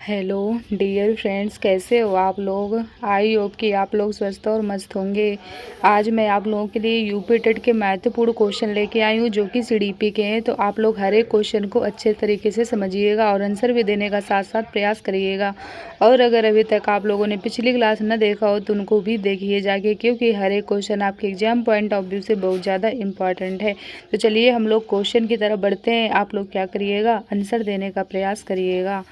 Hello dear friends, कैसे हो आप लोग। आई होप कि आप लोग स्वस्थ और मस्त होंगे। आज मैं आप लोगों के लिए यूपी टेट के महत्वपूर्ण क्वेश्चन लेके आई हूँ जो कि सीडीपी के हैं। तो आप लोग हर एक क्वेश्चन को अच्छे तरीके से समझिएगा और आंसर भी देने का साथ साथ प्रयास करिएगा। और अगर अभी तक आप लोगों ने पिछली क्लास न देखा हो तो उनको भी देखिए जाके, क्योंकि हर एक क्वेश्चन आपके एग्जाम पॉइंट ऑफ व्यू से बहुत ज़्यादा इंपॉर्टेंट है। तो चलिए हम लोग क्वेश्चन की तरफ बढ़ते हैं। आप लोग क्या करिएगा, आंसर देने का प्रयास करिएगा।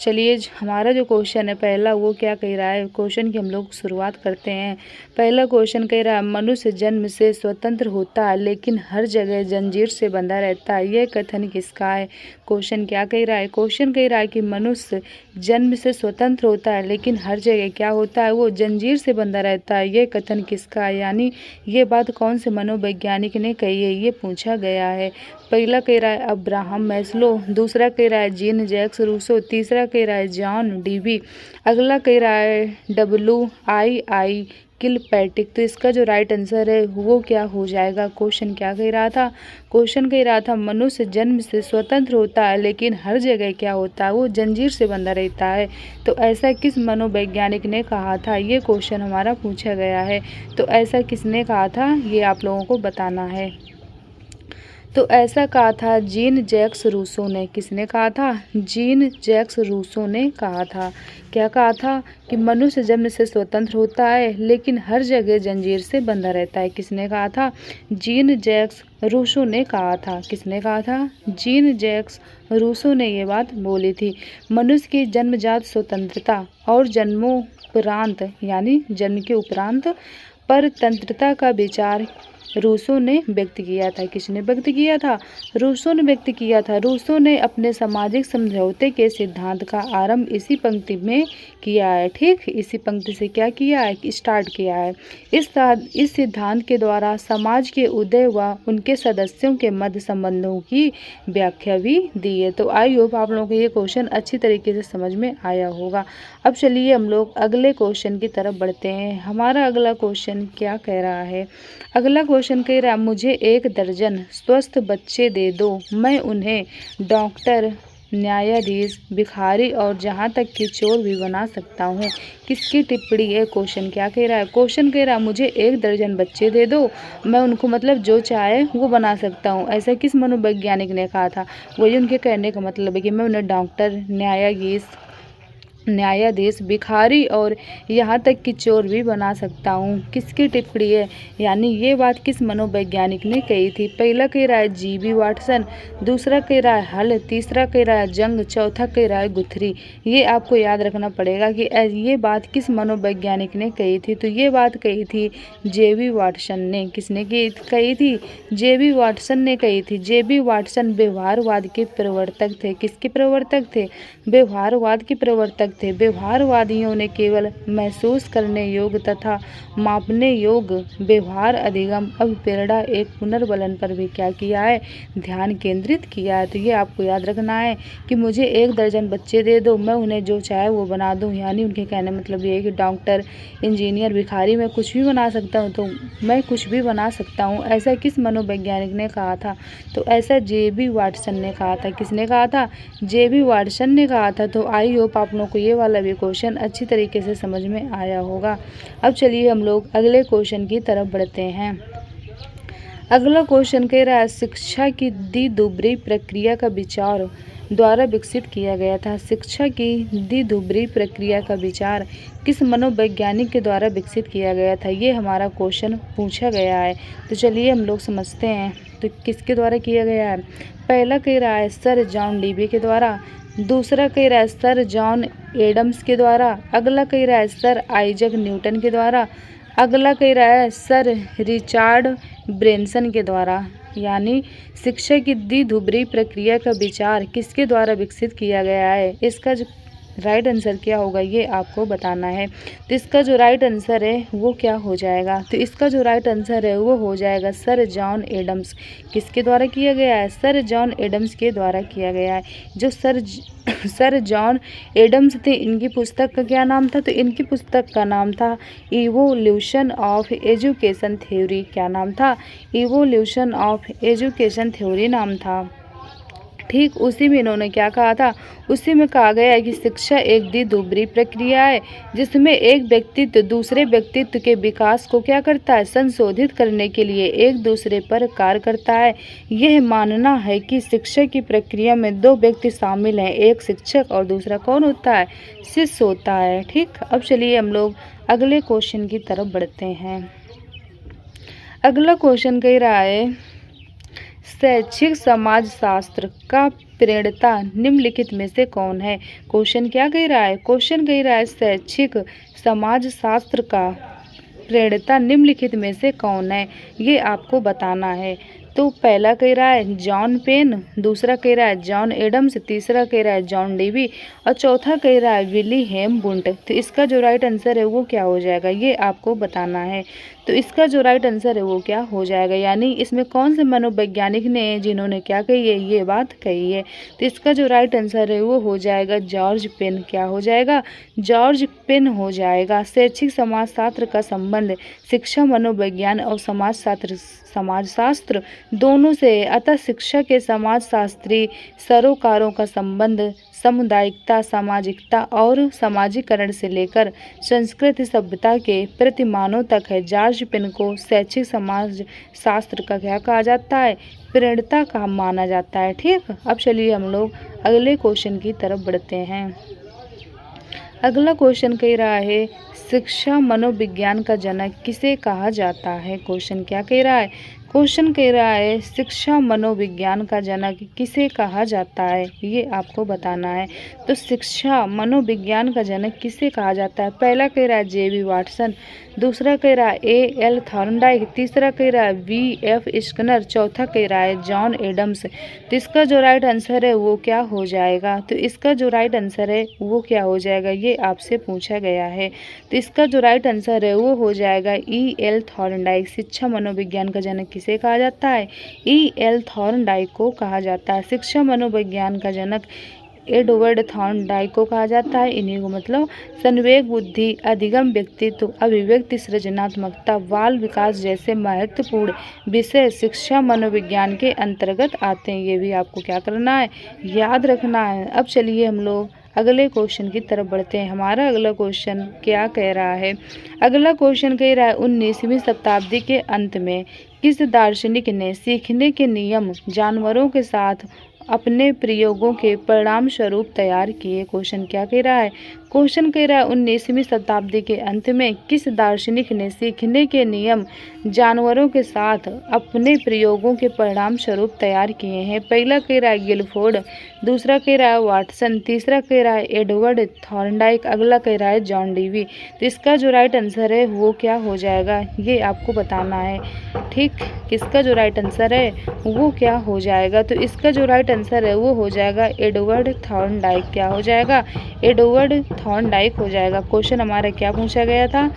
चलिए हमारा जो क्वेश्चन है पहला, वो क्या कह रहा है। क्वेश्चन की हम लोग शुरुआत करते हैं। पहला क्वेश्चन कह रहा है, मनुष्य जन्म से स्वतंत्र होता है लेकिन हर जगह जंजीर से बंधा रहता है, यह कथन किसका है। क्वेश्चन क्या कह रहा है, क्वेश्चन कह रहा है कि मनुष्य जन्म से स्वतंत्र होता है लेकिन हर जगह क्या होता है, वो जंजीर से बंधा रहता है, यह कथन किसका है। यानी ये बात कौन से मनोवैज्ञानिक ने कही है, ये पूछा गया है। पहला कह रहा है अब्राहम मैस्लो, दूसरा कह रहा है जीन जैक्स रूसो, तीसरा कह रहा है जॉन डीवी, अगला कह रहा है WII किलपैट्रिक। तो इसका जो राइट आंसर है वो क्या हो जाएगा। क्वेश्चन क्या कह रहा था, क्वेश्चन कह रहा था मनुष्य जन्म से स्वतंत्र होता है लेकिन हर जगह क्या होता है, वो जंजीर से बंधा रहता है। तो ऐसा किस मनोवैज्ञानिक ने कहा था, ये क्वेश्चन हमारा पूछा गया है। तो ऐसा किसने कहा था, ये आप लोगों को बताना है। तो ऐसा कहा था जीन जैक्स रूसो ने। किसने कहा था, जीन जैक्स रूसो ने कहा था। क्या कहा था कि मनुष्य जन्म से स्वतंत्र होता है लेकिन हर जगह जंजीर से बंधा रहता है। किसने कहा था, जीन जैक्स रूसो ने कहा था। किसने कहा था, जीन जैक्स रूसो ने ये बात बोली थी। मनुष्य की जन्मजात स्वतंत्रता और जन्मोपरांत यानी जन्म के उपरांत परतंत्रता का विचार रूसो ने व्यक्त किया था। किसने व्यक्त किया था, रूसो ने व्यक्त किया था। रूसो ने अपने सामाजिक समझौते के सिद्धांत का आरंभ इसी पंक्ति में किया है। ठीक, इसी पंक्ति से क्या किया है, स्टार्ट किया है। इस सिद्धांत के द्वारा समाज के उदय व उनके सदस्यों के मध्य संबंधों की व्याख्या भी दी है। तो आई होप आप लोगों को ये क्वेश्चन अच्छी तरीके से समझ में आया होगा। अब चलिए हम लोग अगले क्वेश्चन की तरफ बढ़ते हैं। हमारा अगला क्वेश्चन क्या कह रहा है, अगला क्वेश्चन कह रहा है मुझे 1 दर्जन स्वस्थ बच्चे दे दो, मैं उन्हें डॉक्टर, न्यायाधीश, भिखारी और जहाँ तक कि चोर भी बना सकता हूँ। किसकी टिप्पणी है। क्वेश्चन क्या कह रहा है, क्वेश्चन कह रहा है मुझे 1 दर्जन बच्चे दे दो, मैं उनको मतलब जो चाहे वो बना सकता हूँ। ऐसा किस मनोवैज्ञानिक ने कहा था। वही उनके कहने का मतलब है कि मैं उन्हें डॉक्टर, न्यायाधीश, भिखारी और यहाँ तक कि चोर भी बना सकता हूँ। किसकी टिप्पणी है, यानी ये बात किस मनोवैज्ञानिक ने कही थी। पहला कह रहा है GV वाटसन, दूसरा कह रहा है हल, तीसरा कह रहा है जंग, चौथा कह रहा है गुथरी। ये आपको याद रखना पड़ेगा कि ये बात किस मनोवैज्ञानिक ने कही थी। तो ये बात कही थी JV वाटसन ने। किसने कही थी, JV वाटसन ने कही थी। JV वाटसन व्यवहारवाद के प्रवर्तक थे। किसके प्रवर्तक थे, व्यवहारवाद के प्रवर्तक थे। व्यवहारवादियों ने केवल महसूस करने योग्य तथा मापने योग्य व्यवहार अधिगम अभिप्रेरणा एक पुनर्बलन पर भी क्या किया है, ध्यान केंद्रित किया है। तो ये आपको याद रखना है कि मुझे 1 दर्जन बच्चे दे दो, मैं उन्हें जो चाहे वो बना दूं। यानी उनके कहने मतलब ये है कि डॉक्टर, इंजीनियर, भिखारी मैं कुछ भी बना सकता हूँ, तो मैं कुछ भी बना सकता हूँ। ऐसा किस मनोवैज्ञानिक ने कहा था, तो ऐसा JV वाटसन ने कहा था। किसने कहा था, JV वाटसन ने कहा था। तो आई होप आप लोगों को ये वाला भी क्वेश्चन अच्छी तरीके से समझ में आया होगा। अब चलिए हम लोग अगले क्वेश्चन की तरफ बढ़ते हैं। अगला क्वेश्चन कह रहा है शिक्षा की द्विध्रुवी प्रक्रिया का विचार द्वारा विकसित किया गया था। शिक्षा की द्विध्रुवी प्रक्रिया का विचार किस मनोवैज्ञानिक के द्वारा विकसित किया गया था, ये हमारा क्वेश्चन पूछा गया है। तो चलिए हम लोग समझते हैं तो किसके द्वारा किया गया है। पहला कह रहा है सर जॉन डीवी के द्वारा, दूसरा कह रहा है सर जॉन एडम्स के द्वारा, अगला कह रहा है सर आइजक न्यूटन के द्वारा, अगला कह रहा है सर रिचार्ड ब्रेनसन के द्वारा। यानी शिक्षा की द्विध्रुवी प्रक्रिया का विचार किसके द्वारा विकसित किया गया है, इसका जो राइट आंसर क्या होगा ये आपको बताना है। तो इसका जो राइट आंसर है वो क्या हो जाएगा, तो इसका जो राइट आंसर है वो हो जाएगा सर जॉन एडम्स। किसके द्वारा किया गया है, सर जॉन एडम्स के द्वारा किया गया है। जो सर जॉन एडम्स थे, इनकी पुस्तक का क्या नाम था, तो इनकी पुस्तक का नाम था इवोल्यूशन ऑफ एजुकेशन थ्योरी। क्या नाम था, इवोल्यूशन ऑफ एजुकेशन थ्योरी नाम था। ठीक उसी में इन्होंने क्या कहा था, उसी में कहा गया है कि शिक्षा एक द्विध्रुवी प्रक्रिया है जिसमें एक व्यक्तित्व दूसरे व्यक्तित्व के विकास को क्या करता है, संशोधित करने के लिए एक दूसरे पर कार्य करता है। यह मानना है कि शिक्षा की प्रक्रिया में दो व्यक्ति शामिल हैं, एक शिक्षक और दूसरा कौन होता है, शिष्य होता है। ठीक, अब चलिए हम लोग अगले क्वेश्चन की तरफ बढ़ते हैं। अगला क्वेश्चन कह रहा है शैक्षिक समाजशास्त्र का प्रणेता निम्नलिखित में से कौन है। क्वेश्चन क्या कह रहा है, क्वेश्चन कह रहा है शैक्षिक समाजशास्त्र का प्रणेता निम्नलिखित में से कौन है, ये आपको बताना है। तो पहला कह रहा है जॉन पेन, दूसरा कह रहा है जॉन एडम्स, तीसरा कह रहा है जॉन डेवी और चौथा कह रहा है विलियम बुंट। तो इसका जो राइट आंसर है वो क्या हो जाएगा, ये आपको बताना है। तो इसका जो राइट आंसर है वो क्या हो जाएगा, यानी इसमें कौन से मनोवैज्ञानिक ने जिन्होंने क्या कही है, ये बात कही है। तो इसका जो राइट आंसर है वो हो जाएगा जॉर्ज पेन। क्या हो जाएगा, जॉर्ज पेन हो जाएगा। शैक्षिक समाजशास्त्र का संबंध शिक्षा मनोविज्ञान और समाजशास्त्र दोनों से, अतः शिक्षा के समाजशास्त्री सरोकारों का संबंध सामुदायिकता, सामाजिकता और समाजीकरण से लेकर संस्कृति सभ्यता के प्रतिमानों तक है। जॉर्ज पेन को शैक्षिक समाज शास्त्र का क्या कहा जाता है, प्रणेता का माना जाता है। ठीक, अब चलिए हम लोग अगले क्वेश्चन की तरफ बढ़ते हैं। अगला क्वेश्चन कह रहा है शिक्षा मनोविज्ञान का जनक किसे कहा जाता है। क्वेश्चन क्या कह रहा है, क्वेश्चन कह रहा है शिक्षा मनोविज्ञान का जनक किसे कहा जाता है, ये आपको बताना है। तो शिक्षा मनोविज्ञान का जनक किसे कहा जाता है, पहला कह रहा है जे.बी. वाटसन, दूसरा कह रहा है ए.एल. थॉर्नडाइक, तीसरा कह रहा है वी.एफ. स्किनर, चौथा कह रहा है जॉन एडम्स। तो इसका जो राइट आंसर है वो क्या हो जाएगा, तो इसका जो राइट आंसर है वो क्या हो जाएगा, ये आपसे पूछा गया है। तो इसका जो राइट आंसर है वो हो जाएगा ई.एल. थॉर्नडाइक। शिक्षा मनोविज्ञान का जनक किसे कहा जाता है, ई.एल. थॉर्नडाइक को कहा जाता है। शिक्षा मनोविज्ञान का जनक एडवर्ड थॉर्नडाइक को कहा जाता है। इन्हीं को मतलब संवेग बुद्धि, अधिगम व्यक्तित्व, अभिव्यक्ति, सृजनात्मकता, बाल विकास जैसे महत्वपूर्ण विषय शिक्षा मनोविज्ञान के अंतर्गत आते हैं। ये भी आपको क्या करना है, याद रखना है। अब चलिए हम लोग अगले क्वेश्चन की तरफ बढ़ते हैं। हमारा अगला क्वेश्चन क्या कह रहा है, अगला क्वेश्चन कह रहा है 19वीं शताब्दी के अंत में किस दार्शनिक ने सीखने के नियम जानवरों के साथ अपने प्रयोगों के परिणाम स्वरूप तैयार किए। क्वेश्चन क्या कह रहा है, क्वेश्चन कह रहा है 19वीं शताब्दी के अंत में किस दार्शनिक ने सीखने के नियम जानवरों के साथ अपने प्रयोगों के परिणाम स्वरूप तैयार किए हैं। पहला कह रहा है गिलफोर्ड, दूसरा कह रहा है वाटसन, तीसरा कह रहा है एडवर्ड थॉर्नडाइक, अगला कह रहा है जॉन डेवी। तो इसका जो राइट आंसर है वो क्या हो जाएगा, ये आपको बताना है। ठीक, किसका जो राइट आंसर है वो क्या हो जाएगा, तो इसका जो राइट आंसर है वो हो जाएगा एडवर्ड थॉर्नडाइक। क्या हो जाएगा, एडवर्ड थॉर्नडाइक हो जाएगा। क्वेश्चन हमारा क्या पूछा गया था,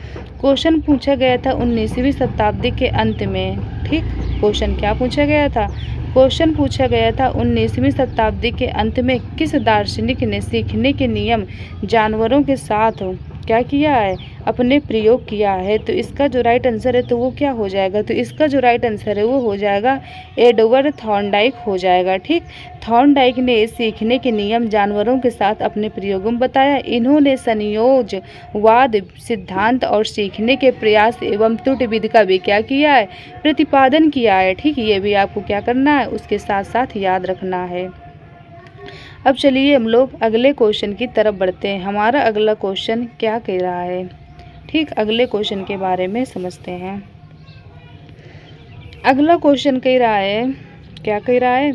क्वेश्चन पूछा गया था 19वीं शताब्दी के अंत में। ठीक, क्वेश्चन क्या पूछा गया था, क्वेश्चन पूछा गया था 19वीं शताब्दी के अंत में किस दार्शनिक ने सीखने के नियम जानवरों के साथ क्या किया है, अपने प्रयोग किया है। तो इसका जो राइट आंसर है तो वो क्या हो जाएगा, तो इसका जो राइट आंसर है वो हो जाएगा एडवर्ड थॉर्नडाइक हो जाएगा। ठीक, थॉर्नडाइक ने सीखने के नियम जानवरों के साथ अपने प्रयोगों में बताया। इन्होंने संयोजवाद सिद्धांत और सीखने के प्रयास एवं त्रुटि विधि का भी क्या किया है, प्रतिपादन किया है। ठीक, ये भी आपको क्या करना है, उसके साथ साथ याद रखना है। अब चलिए हम लोग अगले क्वेश्चन की तरफ बढ़ते हैं। हमारा अगला क्वेश्चन क्या कह रहा है, ठीक, अगले क्वेश्चन के बारे में समझते हैं। अगला क्वेश्चन कह रहा है, क्या कह रहा है,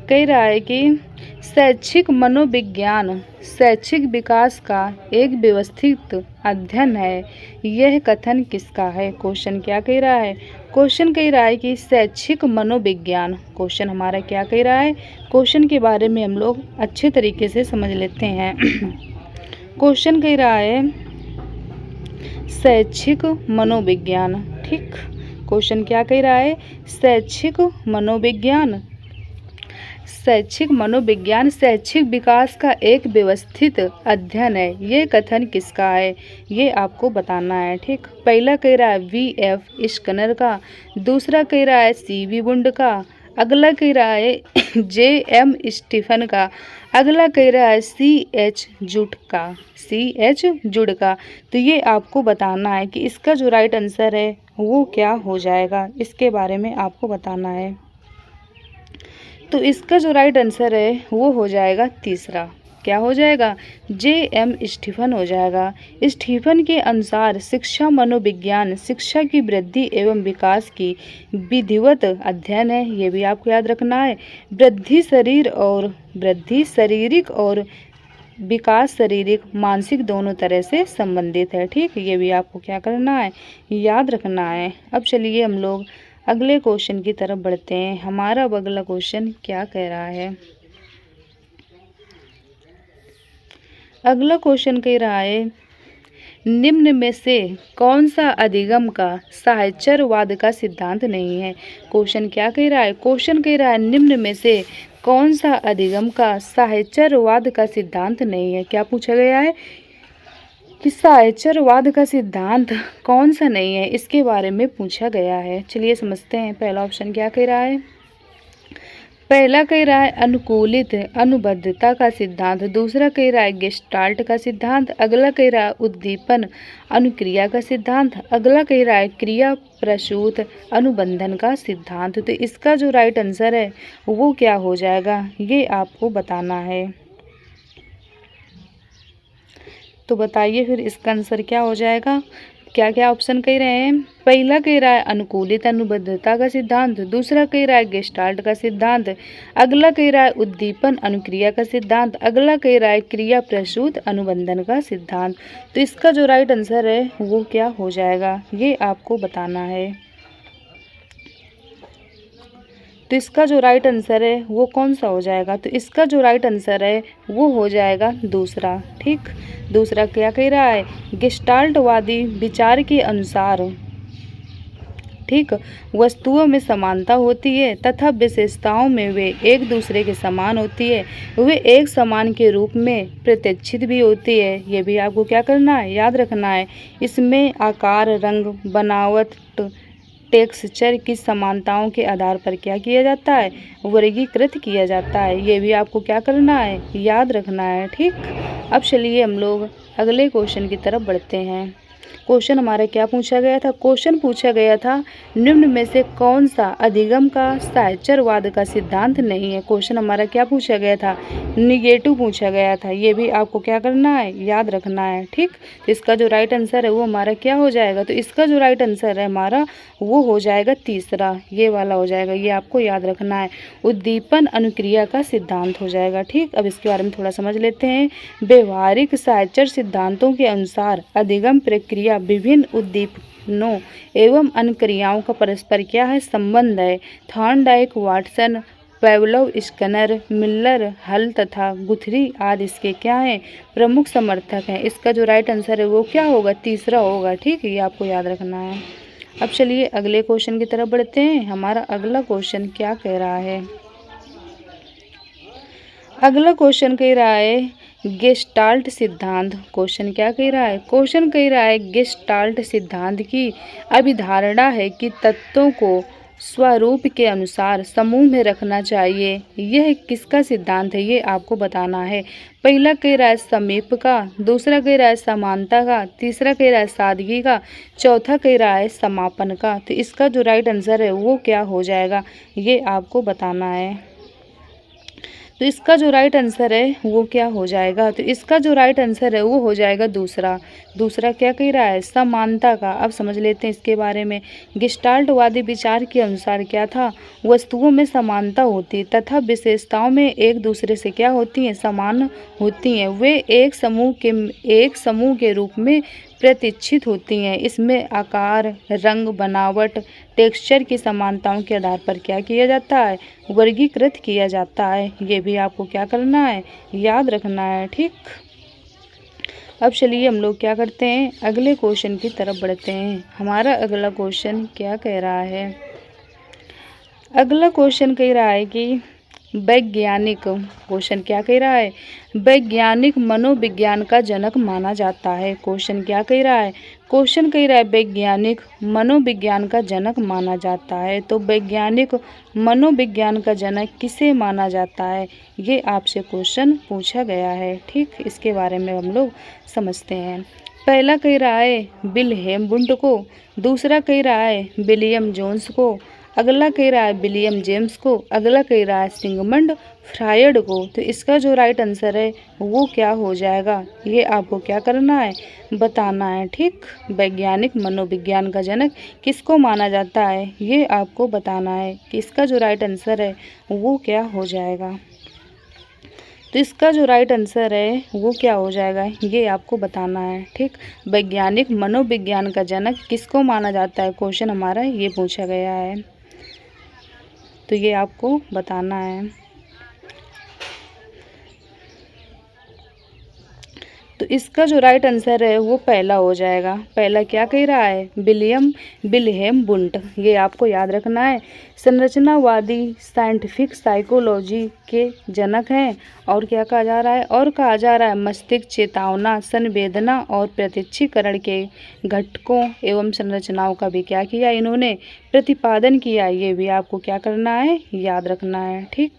कह रहा है कि शैक्षिक मनोविज्ञान शैक्षिक विकास का एक व्यवस्थित अध्ययन है, यह कथन किसका है। क्वेश्चन क्या कह रहा है, क्वेश्चन कह रहा है कि शैक्षिक मनोविज्ञान, क्वेश्चन हमारा क्या कह रहा है, क्वेश्चन के बारे में हम लोग अच्छे तरीके से समझ लेते हैं। क्वेश्चन कह रहा है शैक्षिक मनोविज्ञान। ठीक, क्वेश्चन क्या कह रहा है, शैक्षिक मनोविज्ञान शैक्षिक मनोविज्ञान शैक्षिक विकास का एक व्यवस्थित अध्ययन है, ये कथन किसका है, ये आपको बताना है। ठीक, पहला कह रहा है वी.एफ. स्किनर का, दूसरा कह रहा है सी.वी. बुंड का, अगला कह रहा है J.M. स्टीफन का। अगला कह रहा है C.H. जुड का। C.H. जुड का। तो ये आपको बताना है कि इसका जो राइट आंसर है वो क्या हो जाएगा, इसके बारे में आपको बताना है। तो इसका जो राइट आंसर है वो हो जाएगा तीसरा। क्या हो जाएगा? J.M. स्टीफन हो जाएगा। स्टीफन के अनुसार शिक्षा मनोविज्ञान शिक्षा की वृद्धि एवं विकास की विधिवत अध्ययन है। ये भी आपको याद रखना है। वृद्धि शारीरिक और विकास शारीरिक मानसिक दोनों तरह से संबंधित है। ठीक, ये भी आपको क्या करना है, याद रखना है। अब चलिए हम लोग अगले क्वेश्चन की तरफ बढ़ते हैं। हमारा अब अगला क्वेश्चन क्या कह रहा है? अगला क्वेश्चन कह रहा है निम्न में से कौन सा अधिगम का साहचर्यवाद का सिद्धांत नहीं है। क्वेश्चन क्या कह रहा है? क्वेश्चन कह रहा है निम्न में से कौन सा अधिगम का साहचर्यवाद का सिद्धांत नहीं है। क्या पूछा गया है कि साहचर्यवाद का सिद्धांत कौन सा नहीं है, इसके बारे में पूछा गया है। चलिए समझते हैं। पहला ऑप्शन क्या कह रहा है? पहला कह रहा है अनुकूलित अनुबद्धता का सिद्धांत। दूसरा कह रहा है गेस्टाल्ट का सिद्धांत। अगला कह रहा है उद्दीपन अनुक्रिया का सिद्धांत। अगला कह रहा है क्रिया प्रसूत अनुबंधन का सिद्धांत। तो इसका जो राइट आंसर है वो क्या हो जाएगा, ये आपको बताना है। तो बताइए फिर इसका आंसर क्या हो जाएगा। क्या क्या ऑप्शन कह रहे हैं? पहला कह रहा है अनुकूलित अनुबद्धता का सिद्धांत। दूसरा कह रहा है गेस्टाल्ट का सिद्धांत। अगला कह रहा है उद्दीपन अनुक्रिया का सिद्धांत। अगला कह रहा है क्रिया प्रसूत अनुबंधन का सिद्धांत। तो इसका जो राइट आंसर है वो क्या हो जाएगा, ये आपको बताना है। तो इसका जो राइट आंसर है वो कौन सा हो जाएगा? तो इसका जो राइट आंसर है वो हो जाएगा दूसरा। ठीक, दूसरा क्या कह रहा है? गेस्टाल्टवादी विचार के अनुसार ठीक वस्तुओं में समानता होती है तथा विशेषताओं में वे एक दूसरे के समान होती है। वे एक समान के रूप में प्रत्यक्षित भी होती है। ये भी आपको क्या करना है, याद रखना है। इसमें आकार रंग बनावट टेक्सचर की समानताओं के आधार पर क्या किया जाता है, वर्गीकृत किया जाता है। ये भी आपको क्या करना है, याद रखना है। ठीक, अब चलिए हम लोग अगले क्वेश्चन की तरफ बढ़ते हैं। क्वेश्चन हमारा क्या पूछा गया था? क्वेश्चन पूछा गया था निम्न में से कौन सा अधिगम का साहचर्यवाद का सिद्धांत नहीं है। क्वेश्चन हमारा क्या पूछा गया था? निगेटिव पूछा गया था। ये भी आपको क्या करना है, याद रखना है। ठीक, तो इसका जो राइट आंसर है वो हमारा क्या हो जाएगा? तो इसका जो राइट आंसर है हमारा वो हो जाएगा तीसरा, ये वाला हो जाएगा। ये आपको याद रखना है, उद्दीपन अनुक्रिया का सिद्धांत हो जाएगा। ठीक, अब इसके बारे में थोड़ा समझ लेते हैं। व्यवहारिक साहचर्य सिद्धांतों के अनुसार अधिगम प्रक्रिया विभिन्न उद्दीपनों एवं अनुक्रियाओं का परस्पर क्या है, संबंध है। थॉर्नडाइक, वाटसन, पेवलोव, स्किनर, मिलर, हल तथा गुथरी आदि इसके क्या हैं, प्रमुख समर्थक हैं। इसका जो राइट आंसर है वो क्या होगा, तीसरा होगा। ठीक है, ये आपको याद रखना है। अब चलिए अगले क्वेश्चन की तरफ बढ़ते हैं। हमारा अगला क्वेश्चन क्या कह रहा है? अगला क्वेश्चन कह रहा है गेस्टाल्ट सिद्धांत। क्वेश्चन क्या कह रहा है? क्वेश्चन कह रहा है गेस्टाल्ट सिद्धांत की अभिधारणा है कि तत्वों को स्वरूप के अनुसार समूह में रखना चाहिए। यह किसका सिद्धांत है, ये आपको बताना है। पहला कह रहा है समीप का, दूसरा कह रहा है समानता का, तीसरा कह रहा है सादगी का, चौथा कह रहा है समापन का। तो इसका जो राइट आंसर है वो क्या हो जाएगा, ये आपको बताना है। तो इसका जो राइट आंसर है वो क्या हो जाएगा? तो इसका जो राइट आंसर है वो हो जाएगा दूसरा। दूसरा क्या कह रहा है, समानता का। अब समझ लेते हैं इसके बारे में। गेस्टाल्टवादी विचार के अनुसार क्या था, वस्तुओं में समानता होती तथा विशेषताओं में एक दूसरे से क्या होती हैं, समान होती हैं। वे एक समूह के रूप में प्रतिष्ठित होती हैं। इसमें आकार रंग बनावट टेक्सचर की समानताओं के आधार पर क्या किया जाता है, वर्गीकृत किया जाता है। ये भी आपको क्या करना है, याद रखना है। ठीक, अब चलिए हम लोग क्या करते हैं, अगले क्वेश्चन की तरफ बढ़ते हैं। हमारा अगला क्वेश्चन क्या कह रहा है? अगला क्वेश्चन कह रहा है कि वैज्ञानिक, क्वेश्चन क्या कह रहा है, वैज्ञानिक मनोविज्ञान का जनक माना जाता है। क्वेश्चन क्या कह रहा है, क्वेश्चन कह रहा है वैज्ञानिक मनोविज्ञान का जनक माना जाता है। तो वैज्ञानिक मनोविज्ञान का जनक किसे माना जाता है, ये आपसे क्वेश्चन पूछा गया है। ठीक, इसके बारे में हम लोग समझते हैं। पहला कह रहा है विल्हेम वुंड को, दूसरा कह रहा है विलियम जोन्स को, अगला कह रहा है विलियम जेम्स को, अगला कह रहा है सिगमंड फ्रायड को। तो इसका जो राइट आंसर है वो क्या हो जाएगा, ये आपको क्या करना है, बताना है। ठीक, वैज्ञानिक मनोविज्ञान का जनक किसको माना जाता है, ये आपको बताना है कि इसका जो राइट आंसर है वो क्या हो जाएगा। तो इसका जो राइट आंसर है वो क्या हो जाएगा, ये आपको बताना है। ठीक, वैज्ञानिक मनोविज्ञान का जनक किसको माना जाता है, क्वेश्चन हमारा ये पूछा गया है, तो ये आपको बताना है। तो इसका जो राइट आंसर है वो पहला हो जाएगा। पहला क्या कह रहा है, विल्हेम वुंड, ये आपको याद रखना है। संरचनावादी साइंटिफिक साइकोलॉजी के जनक हैं। और क्या कहा जा रहा है, और कहा जा रहा है मस्तिष्क चेतावना, संवेदना और प्रत्यक्षीकरण के घटकों एवं संरचनाओं का भी क्या किया, इन्होंने प्रतिपादन किया। ये भी आपको क्या करना है, याद रखना है। ठीक,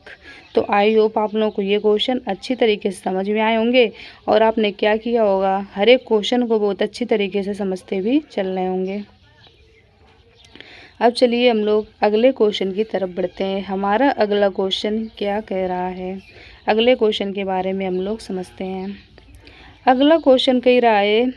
तो आई होप आप लोगों को ये क्वेश्चन अच्छी तरीके से समझ में आए होंगे और आपने क्या किया होगा, हर एक क्वेश्चन को बहुत अच्छी तरीके से समझते भी चल रहे होंगे। अब चलिए हम लोग अगले क्वेश्चन की तरफ बढ़ते हैं। हमारा अगला क्वेश्चन क्या कह रहा है, अगले क्वेश्चन के बारे में हम लोग समझते हैं। अगला क्वेश्चन कह रहा है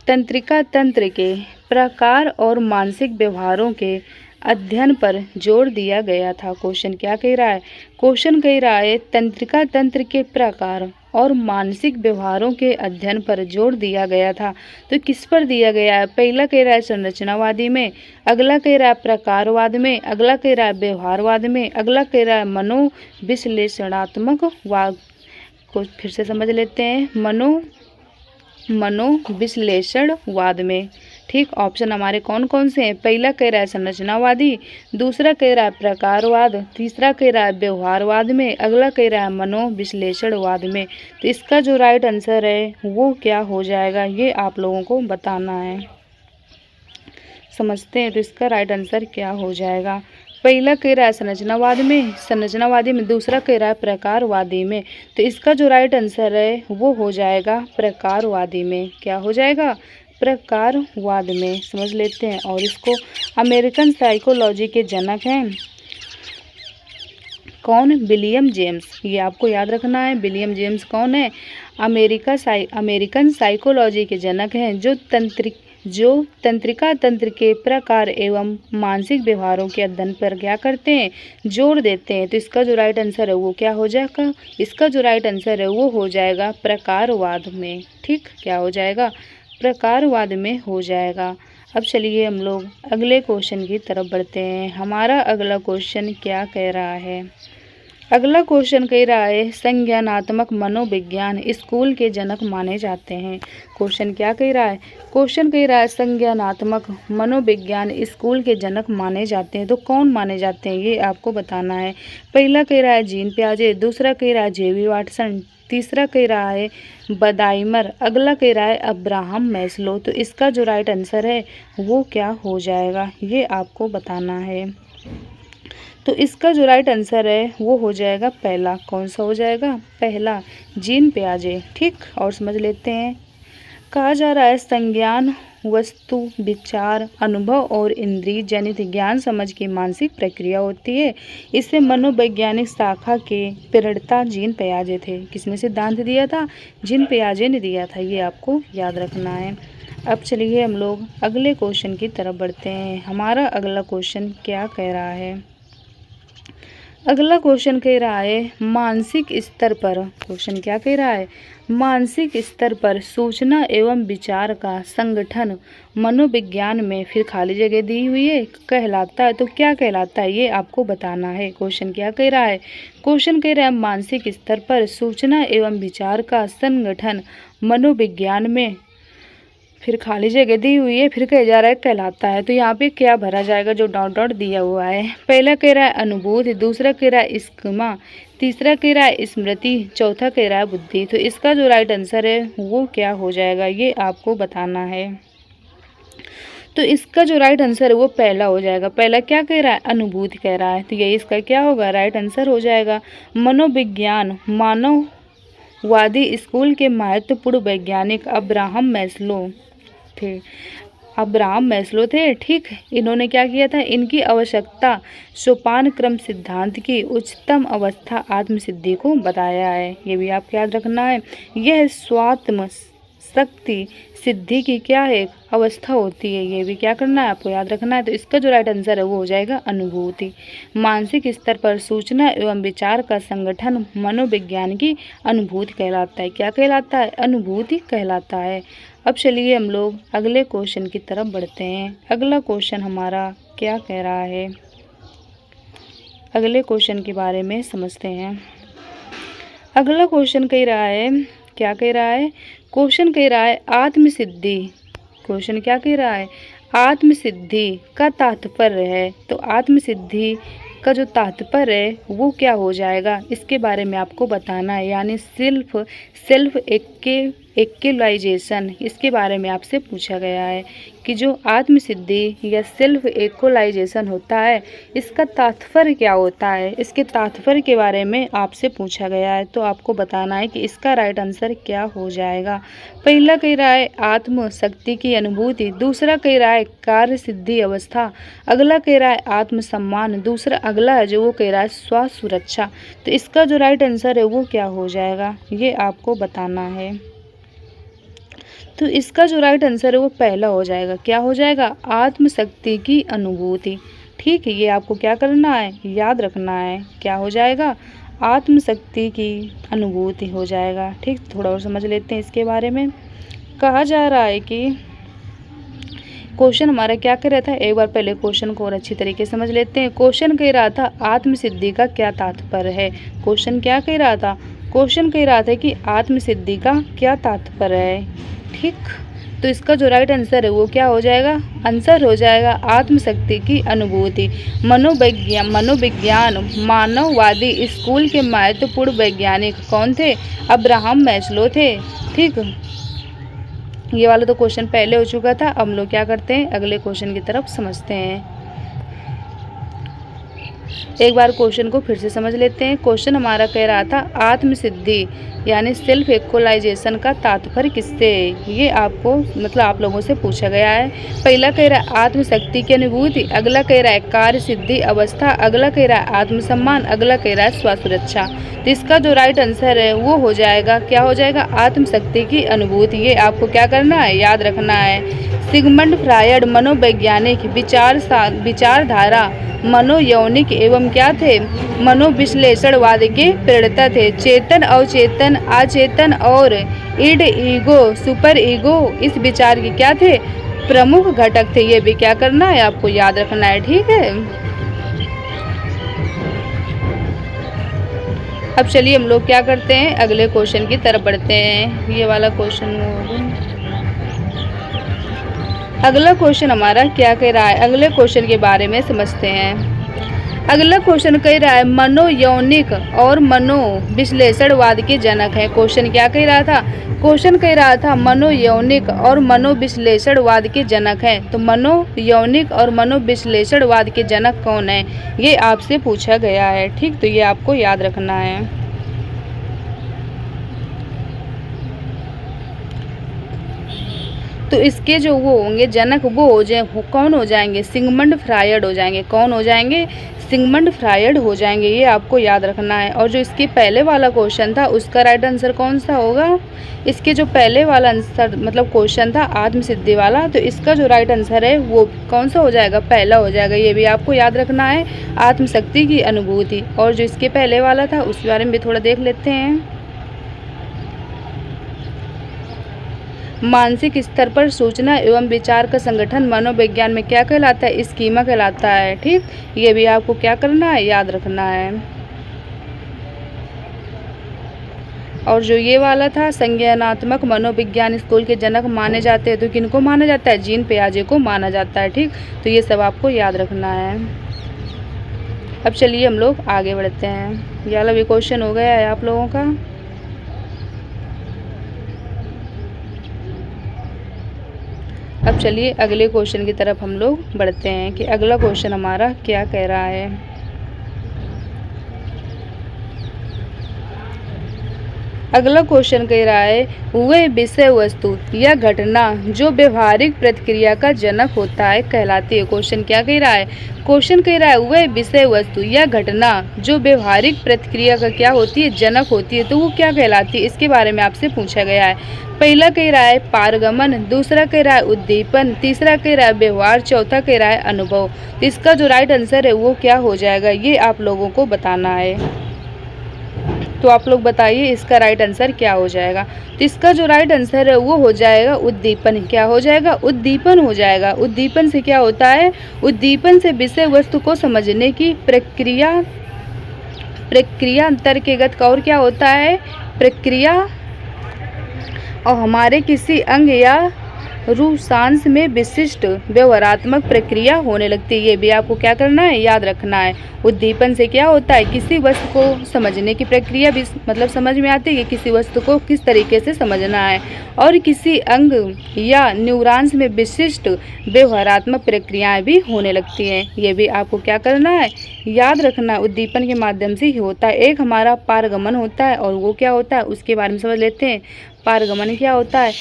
तंत्रिका तंत्र के प्रकार और मानसिक व्यवहारों के अध्ययन पर जोर दिया गया था। क्वेश्चन क्या कह रहा है, क्वेश्चन कह रहा है तंत्रिका तंत्र के प्रकार और मानसिक व्यवहारों के अध्ययन पर जोर दिया गया था। तो किस पर दिया गया है, पहला कह रहा है संरचनावादी में, अगला कह रहा है प्रकारवाद में, अगला कह रहा है व्यवहारवाद में, अगला कह रहा है मनोविश्लेषणात्मक वाद। को फिर से समझ लेते हैं, मनोविश्लेषणवाद में। ठीक, ऑप्शन हमारे कौन कौन से हैं, पहला कह रहा है संरचनावादी, दूसरा कह रहा है प्रकारवाद, तीसरा कह रहा है व्यवहारवाद में, अगला कह रहा है मनोविश्लेषणवाद में। तो इसका जो राइट आंसर है वो क्या हो जाएगा, ये आप लोगों को बताना है। समझते हैं, तो इसका राइट आंसर क्या हो जाएगा, पहला कह रहा है संरचनावादी में, दूसरा कह रहा है प्रकारवादी में। तो इसका जो राइट आंसर है वो हो जाएगा प्रकारवादी में। क्या हो जाएगा, प्रकारवाद में। समझ लेते हैं। और इसको अमेरिकन साइकोलॉजी के जनक हैं कौन, विलियम जेम्स, ये आपको याद रखना है। विलियम जेम्स कौन है, अमेरिकन साइकोलॉजी के जनक हैं जो तंत्रिका तंत्र के प्रकार एवं मानसिक व्यवहारों के अध्ययन पर क्या करते हैं, जोर देते हैं। तो इसका जो राइट आंसर है वो क्या हो जाएगा, इसका जो राइट आंसर है वो हो जाएगा प्रकारवाद में। ठीक, क्या हो जाएगा, प्रकारवाद में हो जाएगा। अब चलिए हम लोग अगले क्वेश्चन की तरफ बढ़ते हैं। हमारा अगला क्वेश्चन क्या कह रहा है, अगला क्वेश्चन कह रहा है संज्ञानात्मक मनोविज्ञान स्कूल के जनक माने जाते हैं। क्वेश्चन क्या कह रहा है, क्वेश्चन कह रहा है संज्ञानात्मक मनोविज्ञान स्कूल के जनक माने जाते हैं। तो कौन माने जाते हैं, ये आपको बताना है। पहला कह रहा है जीन पियाजे, दूसरा कह रहा है जेवी वाटसन, तीसरा कह रहा है बदाइमर, अगला कह रहा है अब्राहम मैस्लो। तो इसका जो राइट आंसर है वो क्या हो जाएगा, ये आपको बताना है। तो इसका जो राइट आंसर है वो हो जाएगा पहला, कौन सा हो जाएगा, पहला, जीन पियाजे। ठीक, और समझ लेते हैं। कहा जा रहा है संज्ञान वस्तु, विचार, अनुभव और इंद्रिय जनित ज्ञान समझ की मानसिक प्रक्रिया होती है। इसे मनोवैज्ञानिक शाखा के प्रणेता जीन पियाजे थे। किसने सिद्धांत दिया था, जीन पियाजे ने दिया था। ये आपको याद रखना है। अब चलिए हम लोग अगले क्वेश्चन की तरफ बढ़ते हैं। हमारा अगला क्वेश्चन क्या कह रहा है, अगला क्वेश्चन कह रहा है मानसिक स्तर पर, क्वेश्चन क्या कह रहा है, मानसिक स्तर पर सूचना एवं विचार का संगठन मनोविज्ञान में, फिर खाली जगह दी हुई है, कहलाता है। तो क्या कहलाता है, ये आपको बताना है। क्वेश्चन क्या कह रहा है, क्वेश्चन कह रहा है मानसिक स्तर पर सूचना एवं विचार का संगठन मनोविज्ञान में, फिर खाली जगह दी हुई है, फिर कह जा रहा है कहलाता है। तो यहाँ पे क्या भरा जाएगा, जो डॉट डॉट दिया हुआ है। पहला कह रहा है अनुभूति, दूसरा कह रहा है स्कीमा, तीसरा कह रहा है स्मृति, चौथा कह रहा है बुद्धि। तो इसका जो राइट आंसर है वो क्या हो जाएगा, ये आपको बताना है। तो इसका जो राइट आंसर है वो पहला हो जाएगा। पहला क्या कह रहा है, अनुभूति कह रहा है, तो यही इसका क्या होगा, राइट आंसर हो जाएगा। मनोविज्ञान मानववादी स्कूल के महत्वपूर्ण वैज्ञानिक अब्राहम मैस्लो थे। अब्राहम मैस्लो थे, ठीक। इन्होंने क्या किया था, इनकी आवश्यकता सोपान क्रम सिद्धांत की उच्चतम अवस्था आत्मसिद्धि को बताया है। ये भी आपको याद रखना है। यह स्वात्म शक्ति सिद्धि की क्या है, अवस्था होती है। ये भी क्या करना है, आपको याद रखना है। तो इसका जो राइट आंसर है वो हो जाएगा अनुभूति। मानसिक स्तर पर सूचना एवं विचार का संगठन मनोविज्ञान की अनुभूति कहलाता है। क्या कहलाता है, अनुभूति कहलाता है। अब चलिए हम लोग अगले क्वेश्चन की तरफ बढ़ते हैं। अगला क्वेश्चन हमारा क्या कह रहा है, अगले क्वेश्चन के बारे में समझते हैं। अगला क्वेश्चन कह रहा है, क्या कह रहा है, क्वेश्चन कह रहा है आत्मसिद्धि। क्वेश्चन क्या कह रहा है, आत्मसिद्धि का तात्पर्य है। तो आत्मसिद्धि का जो तात्पर्य है वो क्या हो जाएगा, इसके बारे में आपको बताना है। यानी सेल्फ एक्चुअलाइजेशन, इसके बारे में आपसे पूछा गया है कि जो आत्मसिद्धि या सेल्फ एक्चुअलाइजेशन होता है इसका तात्पर्य क्या होता है, इसके तात्पर्य के बारे में आपसे पूछा गया है। तो आपको बताना है कि इसका राइट आंसर क्या हो जाएगा। पहला कह रहा है आत्मशक्ति की अनुभूति, दूसरा कह रहा है कार्य सिद्धि अवस्था, अगला कह रहा है आत्मसम्मान, दूसरा अगला है जो वो कह रहा है स्वास्थ्य सुरक्षा। तो इसका जो राइट आंसर है वो क्या हो जाएगा, ये आपको बताना है। तो इसका जो राइट आंसर है वो पहला हो जाएगा। क्या हो जाएगा, आत्मशक्ति की अनुभूति। ठीक है, ये आपको क्या करना है, याद रखना है। क्या हो जाएगा, आत्मशक्ति की अनुभूति हो जाएगा। ठीक, थोड़ा और समझ लेते हैं इसके बारे में। कहा जा रहा है कि क्वेश्चन हमारा क्या कह रहा था, एक बार पहले क्वेश्चन को और अच्छी तरीके से समझ लेते हैं। क्वेश्चन कह रहा था आत्मसिद्धि का क्या तात्पर्य है। क्वेश्चन क्या कह रहा था, क्वेश्चन कह रहा था कि आत्मसिद्धि का क्या तात्पर्य है। ठीक, तो इसका जो राइट आंसर है वो क्या हो जाएगा, आंसर हो जाएगा आत्मशक्ति की अनुभूति। मनोविज्ञान मानववादी स्कूल के महत्वपूर्ण वैज्ञानिक कौन थे, अब्राहम मैस्लो थे। ठीक, ये वाला तो क्वेश्चन पहले हो चुका था। अब हम लोग क्या करते हैं, अगले क्वेश्चन की तरफ समझते हैं। एक बार क्वेश्चन को फिर से समझ लेते हैं। क्वेश्चन हमारा कह रहा था आत्मसिद्धि यानी सेल्फ एक्चुअलाइजेशन का तात्पर्य किससे, ये आपको मतलब आप लोगों से पूछा गया है। पहला कह रहा है आत्मशक्ति की अनुभूति, अगला कह रहा है कार्य सिद्धि अवस्था, अगला कह रहा है आत्मसम्मान, अगला कह रहा है स्वास्थ्य सुरक्षा। तो इसका जो राइट आंसर है वो हो जाएगा, क्या हो जाएगा, आत्मशक्ति की अनुभूति। ये आपको क्या करना है, याद रखना है। सिगमंड फ्रायड मनोवैज्ञानिक विचारधारा मनोयौनिक एवं क्या थे, मनोविश्लेषणवाद के प्रणेता थे। चेतन अवचेतन अचेतन और इड ईगो सुपर ईगो इस विचार के क्या थे, प्रमुख घटक थे। ये भी क्या करना है, आपको याद रखना है। ठीक है, अब चलिए हम लोग क्या करते हैं, अगले क्वेश्चन की तरफ बढ़ते हैं। ये वाला क्वेश्चन अगला क्वेश्चन हमारा क्या कह रहा है, अगले क्वेश्चन के बारे में समझते हैं। अगला क्वेश्चन कह रहा है मनोयौनिक और मनोविश्लेषणवाद के जनक हैं। क्वेश्चन क्या कह रहा था, क्वेश्चन कह रहा था मनोयौनिक और मनोविश्लेषणवाद के जनक हैं। तो मनोयौनिक और मनोविश्लेषणवाद के जनक कौन है, ये आपसे पूछा गया है। ठीक, तो ये आपको याद रखना है। तो इसके जो वो होंगे जनक वो हो जाए, कौन हो जाएंगे, सिगमंड फ्रायड हो जाएंगे। कौन हो जाएंगे, सिगमंड फ्रायड हो जाएंगे। ये आपको याद रखना है। और जो इसके पहले वाला क्वेश्चन था उसका राइट आंसर कौन सा होगा, इसके जो पहले वाला आंसर मतलब क्वेश्चन था आत्मसिद्धि वाला, तो इसका जो राइट आंसर है वो कौन सा हो जाएगा, पहला हो जाएगा। ये भी आपको याद रखना है, आत्मशक्ति की अनुभूति। और जो इसके पहले वाला था उसके बारे में भी थोड़ा देख लेते हैं। मानसिक स्तर पर सूचना एवं विचार का संगठन मनोविज्ञान में क्या कहलाता है, स्कीमा कहलाता है। ठीक, ये भी आपको क्या करना है, याद रखना है। और जो ये वाला था, संज्ञानात्मक मनोविज्ञान स्कूल के जनक माने जाते हैं, तो किनको माना जाता है? जीन पियाजे को माना जाता है। ठीक, तो ये सब आपको याद रखना है। अब चलिए हम लोग आगे बढ़ते हैं। ये वाला भी क्वेश्चन हो गया है आप लोगों का। अब चलिए अगले क्वेश्चन की तरफ हम लोग बढ़ते हैं कि अगला क्वेश्चन हमारा क्या कह रहा है। अगला क्वेश्चन कह रहा है, वह विषय वस्तु या घटना जो व्यवहारिक प्रतिक्रिया का जनक होता है कहलाती है। क्वेश्चन क्या कह रहा है? क्वेश्चन कह रहा है वह विषय वस्तु या घटना जो व्यवहारिक प्रतिक्रिया का क्या होती है? जनक होती है, तो वो क्या कहलाती है? इसके बारे में आपसे पूछा गया है। पहला कह रहा है पारगमन, दूसरा कह रहा है उद्दीपन, तीसरा कह रहा है व्यवहार, चौथा कह रहा है अनुभव। तो इसका जो राइट आंसर है वो क्या हो जाएगा, ये आप लोगों को बताना है। तो आप लोग बताइए इसका राइट आंसर क्या हो जाएगा। तो इसका जो राइट आंसर है वो हो जाएगा उद्दीपन। क्या हो जाएगा? उद्दीपन हो जाएगा। उद्दीपन से क्या होता है? उद्दीपन से विषय वस्तु को समझने की प्रक्रिया तर्कगत का और क्या होता है? प्रक्रिया, और हमारे किसी अंग या रूपांश में विशिष्ट व्यवहारात्मक प्रक्रिया होने लगती है। ये भी आपको क्या करना है? याद रखना है। उद्दीपन से क्या होता है? किसी वस्तु को समझने की प्रक्रिया भी मतलब समझ में आती है कि किसी वस्तु को किस तरीके से समझना है, और किसी अंग या न्यूरॉन्स में विशिष्ट व्यवहारात्मक प्रक्रियाएं भी होने लगती हैं। ये भी आपको क्या करना है? याद रखना है। उद्दीपन के माध्यम से ही होता है। एक हमारा पारगमन होता है, और वो क्या होता है उसके बारे में समझ लेते हैं। पारगमन क्या होता है?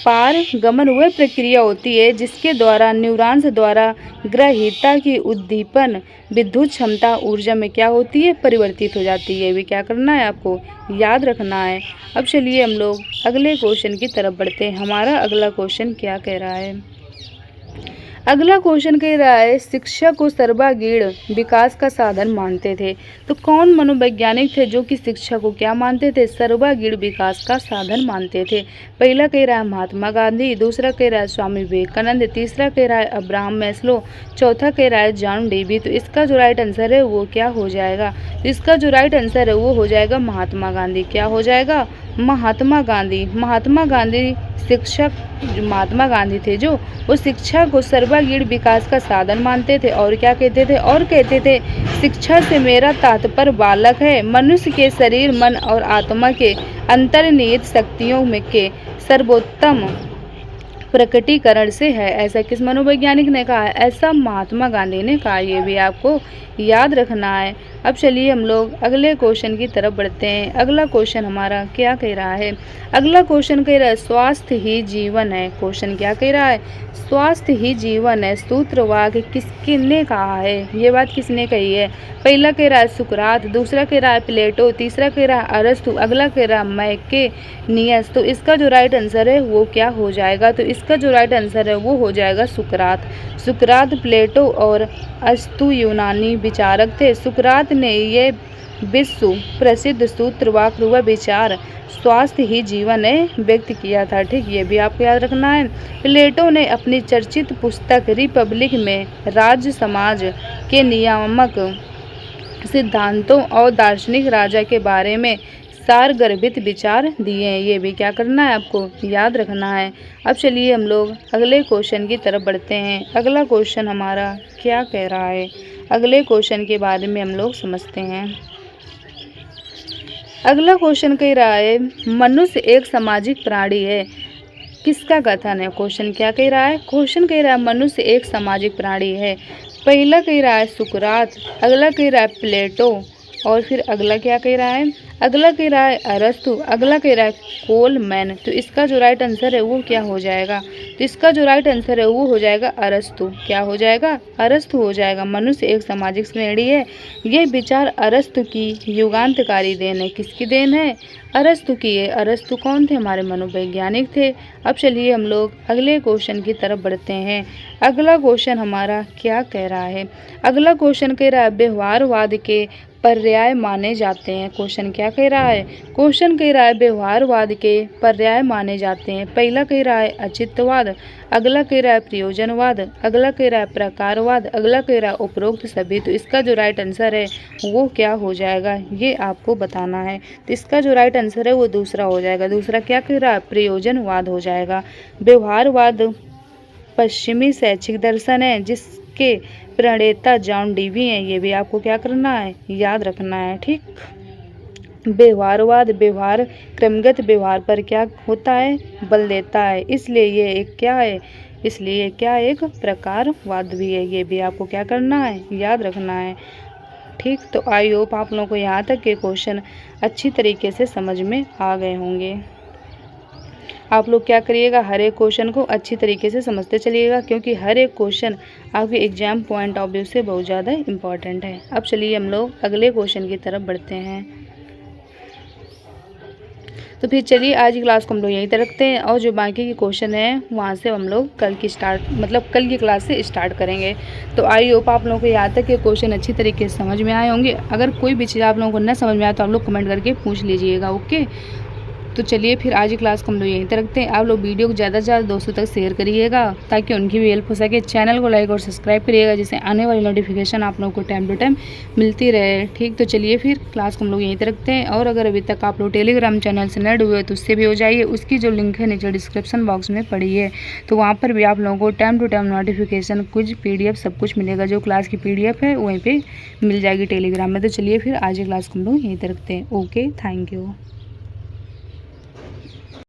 पारगमन वह प्रक्रिया होती है जिसके द्वारा न्यूरॉन्स द्वारा ग्रहीता की उद्दीपन विद्युत क्षमता ऊर्जा में क्या होती है? परिवर्तित हो जाती है। ये भी क्या करना है? आपको याद रखना है। अब चलिए हम लोग अगले क्वेश्चन की तरफ बढ़ते हैं। हमारा अगला क्वेश्चन क्या कह रहा है? अगला क्वेश्चन कह रहा है, शिक्षा को सर्वांगीण विकास का साधन मानते थे। तो कौन मनोवैज्ञानिक थे जो कि शिक्षा को क्या मानते थे? सर्वांगीण विकास का साधन मानते थे। पहला कह रहा है महात्मा गांधी, दूसरा कह रहा है स्वामी विवेकानंद, तीसरा कह रहा है अब्राहम मैस्लो, चौथा कह रहा है जॉन डेवी। तो इसका जो राइट आंसर है वो क्या हो जाएगा? तो इसका जो राइट आंसर है वो हो जाएगा महात्मा गांधी। क्या हो जाएगा? महात्मा गांधी। महात्मा गांधी शिक्षक, महात्मा गांधी थे जो वो शिक्षा को सर्वांगीण विकास का साधन मानते थे। और क्या कहते थे? और कहते थे शिक्षा से मेरा तात्पर्य बालक है, मनुष्य के शरीर, मन और आत्मा के अंतर्निहित शक्तियों में के सर्वोत्तम प्रकटीकरण से है। ऐसा किस मनोवैज्ञानिक ने कहा है? ऐसा महात्मा गांधी ने कहा। ये भी आपको याद रखना है। अब चलिए हम लोग अगले क्वेश्चन की तरफ बढ़ते हैं। अगला क्वेश्चन हमारा क्या कह रहा है? अगला क्वेश्चन कह रहा है स्वास्थ्य ही जीवन है। क्वेश्चन क्या कह रहा है? स्वास्थ्य ही जीवन है। सूत्रवाद किसने कहा है? ये बात किसने कही है? पहला कह रहा है सुकरात, दूसरा कह रहा है प्लेटो, तीसरा कह रहा है अरस्तु, अगला कह रहा है मैकेनियस। तो इसका जो राइट आंसर है वो क्या हो जाएगा? तो इसका जो राइट आंसर है वो हो जाएगा सुकरात। सुकरात, प्लेटो और अरस्तु यूनानी विचारक थे। सुकरात ने ये विश्व प्रसिद्ध सूत्रवाक्य व विचार स्वास्थ्य ही जीवन है व्यक्त किया था। ठीक, ये भी आपको याद रखना है। प्लेटो ने अपनी चर्चित पुस्तक रिपब्लिक में राज्य समाज के नियामक सिद्धांतों और दार्शनिक राजा के बारे में सारगर्भित विचार दिए हैं। ये भी क्या करना है? आपको याद रखना है। अब चलिए हम लोग अगले क्वेश्चन की तरफ बढ़ते हैं। अगला क्वेश्चन हमारा क्या कह रहा है? अगले क्वेश्चन के बारे में हम लोग समझते हैं। अगला क्वेश्चन कह रहा है मनुष्य एक सामाजिक प्राणी है। किसका कथन है? क्वेश्चन क्या कह रहा है? क्वेश्चन कह रहा है मनुष्य एक सामाजिक प्राणी है। पहला कह रहा है सुकरात, अगला कह रहा है प्लेटो, और फिर अगला क्या कह रहा है? अगला कह रहा है अरस्तु, अगला कह रहा है कोलमैन। तो इसका जो राइट आंसर है वो क्या हो जाएगा? तो इसका जो राइट आंसर है वो हो जाएगा अरस्तु। क्या हो जाएगा? अरस्तु हो जाएगा। मनुष्य एक सामाजिक श्रेणी है। ये विचार अरस्तु की युगांतकारी देन है। किसकी देन है? अरस्तु की है। अरस्तु कौन थे? हमारे मनोवैज्ञानिक थे। अब चलिए हम लोग अगले क्वेश्चन की तरफ बढ़ते हैं। अगला क्वेश्चन हमारा क्या कह रहा है? अगला क्वेश्चन कह रहा है व्यवहारवाद के पर्याय माने जाते हैं। क्वेश्चन क्या कह रहा है? क्वेश्चन कह रहा है व्यवहारवाद के पर्याय माने जाते हैं। पहला कह रहा है औचित्यवाद, अगला कह रहा है प्रयोजनवाद, अगला कह रहा है प्रकारवाद, अगला कह रहा है उपरोक्त सभी। तो इसका जो राइट आंसर है वो क्या हो जाएगा, ये आपको बताना है। तो इसका जो राइट आंसर है वो दूसरा हो जाएगा। दूसरा क्या कह रहा है? प्रयोजनवाद हो जाएगा। व्यवहारवाद पश्चिमी शैक्षिक दर्शन है जिसके प्रणेता जॉन डीवी हैं। ये भी आपको क्या करना है? याद रखना है। ठीक। व्यवहारवाद व्यवहार क्रमगत व्यवहार पर क्या होता है? बल देता है, इसलिए ये एक क्या है? इसलिए क्या एक प्रकारवाद भी है। ये भी आपको क्या करना है? याद रखना है। ठीक। तो आई होप आप लोगों को यहाँ तक के क्वेश्चन अच्छी तरीके से समझ में आ गए होंगे। आप लोग क्या करिएगा, हर एक क्वेश्चन को अच्छी तरीके से समझते चलिएगा, क्योंकि हर एक क्वेश्चन आपके एग्जाम पॉइंट ऑफ व्यू से बहुत ज़्यादा इम्पॉर्टेंट है। अब चलिए हम लोग अगले क्वेश्चन की तरफ बढ़ते हैं। तो फिर चलिए आज की क्लास को हम लोग यहीं तक रखते हैं, और जो बाकी के क्वेश्चन हैं वहाँ से हम लोग कल की कल की क्लास से स्टार्ट करेंगे। तो आई होप आप लोगों को यहाँ तक के क्वेश्चन अच्छी तरीके से समझ में आए होंगे। अगर कोई भी चीज़ आप लोगों को न समझ में आए तो आप लोग कमेंट करके पूछ लीजिएगा। ओके। तो चलिए फिर आज की क्लास को हम लोग यहीं तक रखते हैं। आप लोग वीडियो को ज़्यादा से ज़्यादा दोस्तों तक शेयर करिएगा ताकि उनकी भी हेल्प हो सके। चैनल को लाइक और सब्सक्राइब करिएगा जिससे आने वाली नोटिफिकेशन आप लोगों को टाइम टू टाइम मिलती रहे। ठीक। तो चलिए फिर क्लास को हम लोग यहीं तक रखते हैं, और अगर अभी तक आप लोग टेलीग्राम चैनल से ऐड हुए तो उससे भी हो जाइए। उसकी जो लिंक है नीचे डिस्क्रिप्शन बॉक्स में पड़ी है, तो वहाँ पर भी आप लोगों को टाइम टू टाइम नोटिफिकेशन, कुछ PDF सब कुछ मिलेगा। जो क्लास की PDF है वहीं पर मिल जाएगी टेलीग्राम में। तो चलिए फिर आज की क्लास को हम लोग यहीं तक रखते हैं। Okay, thank you.